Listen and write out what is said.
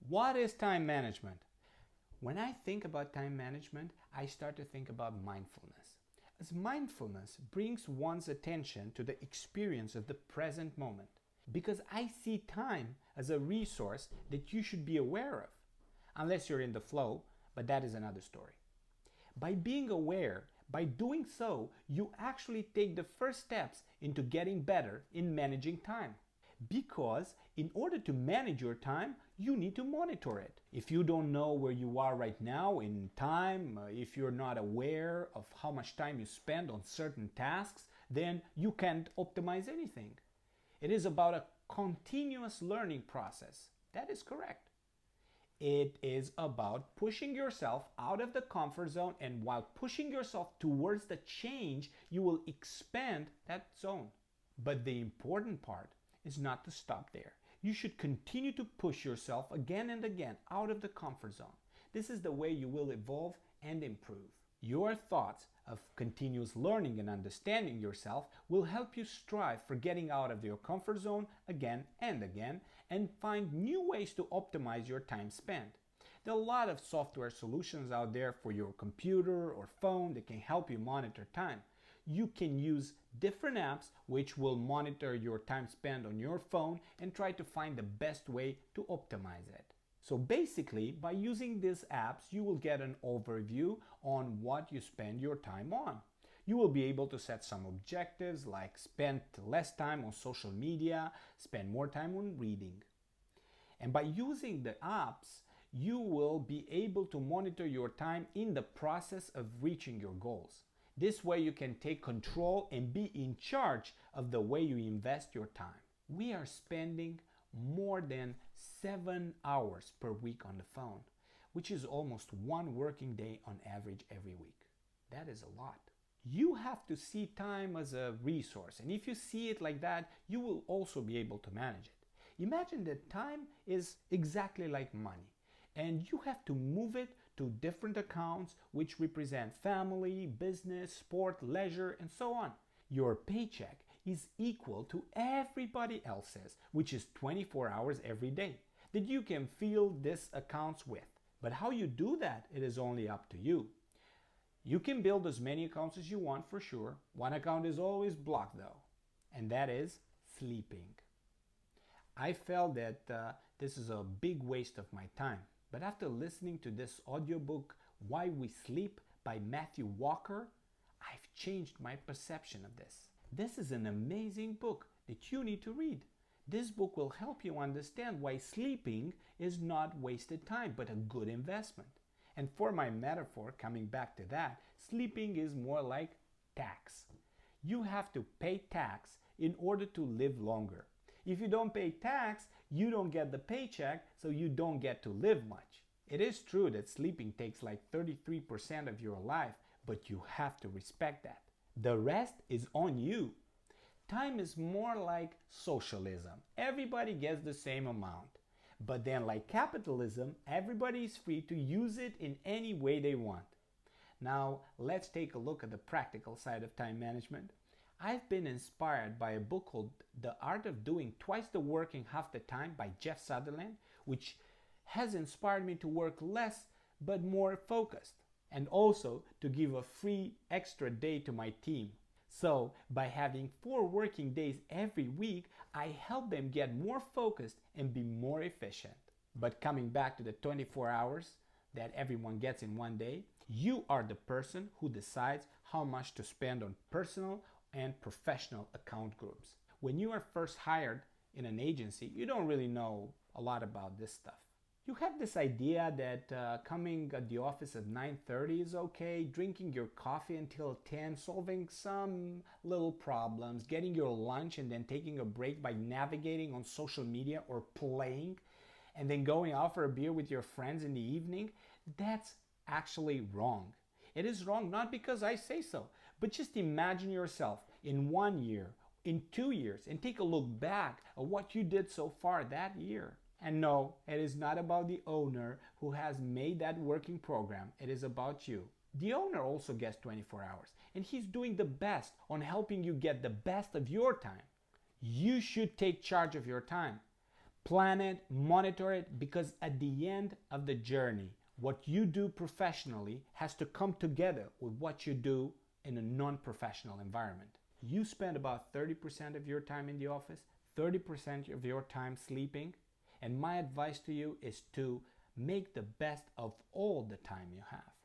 What is time management? When I think about time management, I start to think about mindfulness. As mindfulness brings one's attention to the experience of the present moment. Because I see time as a resource that you should be aware of. Unless you're in the flow, but that is another story. By being aware, by doing so, you actually take the first steps into getting better in managing time. Because in order to manage your time, you need to monitor it. If you don't know where you are right now in time, if you're not aware of how much time you spend on certain tasks, then you can't optimize anything. It is about a continuous learning process. That is correct. It is about pushing yourself out of the comfort zone, and while pushing yourself towards the change, you will expand that zone. But the important part is not to stop there. You should continue to push yourself again and again out of the comfort zone. This is the way you will evolve and improve. Your thoughts of continuous learning and understanding yourself will help you strive for getting out of your comfort zone again and again and find new ways to optimize your time spent. There are a lot of software solutions out there for your computer or phone that can help you monitor time. You can use different apps which will monitor your time spent on your phone and try to find the best way to optimize it. So basically, by using these apps, you will get an overview on what you spend your time on. You will be able to set some objectives like spend less time on social media, spend more time on reading. And by using the apps, you will be able to monitor your time in the process of reaching your goals. This way you can take control and be in charge of the way you invest your time. We are spending more than 7 hours per week on the phone, which is almost one working day on average every week. That is a lot. You have to see time as a resource, and if you see it like that, you will also be able to manage it. Imagine that time is exactly like money, and you have to move it to different accounts which represent family, business, sport, leisure, and so on. Your paycheck is equal to everybody else's, which is 24 hours every day, that you can fill these accounts with. But how you do that, it is only up to you. You can build as many accounts as you want for sure. One account is always blocked though, and that is sleeping. I felt that this is a big waste of my time. But after listening to this audiobook, Why We Sleep by Matthew Walker, I've changed my perception of this. This is an amazing book that you need to read. This book will help you understand why sleeping is not wasted time, but a good investment. And for my metaphor, coming back to that, sleeping is more like tax. You have to pay tax in order to live longer. If you don't pay tax, you don't get the paycheck, so you don't get to live much. It is true that sleeping takes like 33% of your life, but you have to respect that. The rest is on you. Time is more like socialism. Everybody gets the same amount. But then like capitalism, everybody is free to use it in any way they want. Now, let's take a look at the practical side of time management. I've been inspired by a book called The Art of Doing Twice the Work in Half the Time by Jeff Sutherland, which has inspired me to work less but more focused, and also to give a free extra day to my team. So, by having 4 working days every week, I help them get more focused and be more efficient. But coming back to the 24 hours that everyone gets in one day, you are the person who decides how much to spend on personal and professional account groups. When you are first hired in an agency, you don't really know a lot about this stuff. You have this idea that coming at the office at 9:30 is okay, drinking your coffee until 10, solving some little problems, getting your lunch and then taking a break by navigating on social media or playing, and then going out for a beer with your friends in the evening. That's actually wrong. It is wrong not because I say so, but just imagine yourself in 1 year, in 2 years, and take a look back at what you did so far that year. And no, it is not about the owner who has made that working program. It is about you. The owner also gets 24 hours, and he's doing the best on helping you get the best of your time. You should take charge of your time. Plan it, monitor it, because at the end of the journey, what you do professionally has to come together with what you do in a non-professional environment. You spend about 30% of your time in the office, 30% of your time sleeping, and my advice to you is to make the best of all the time you have.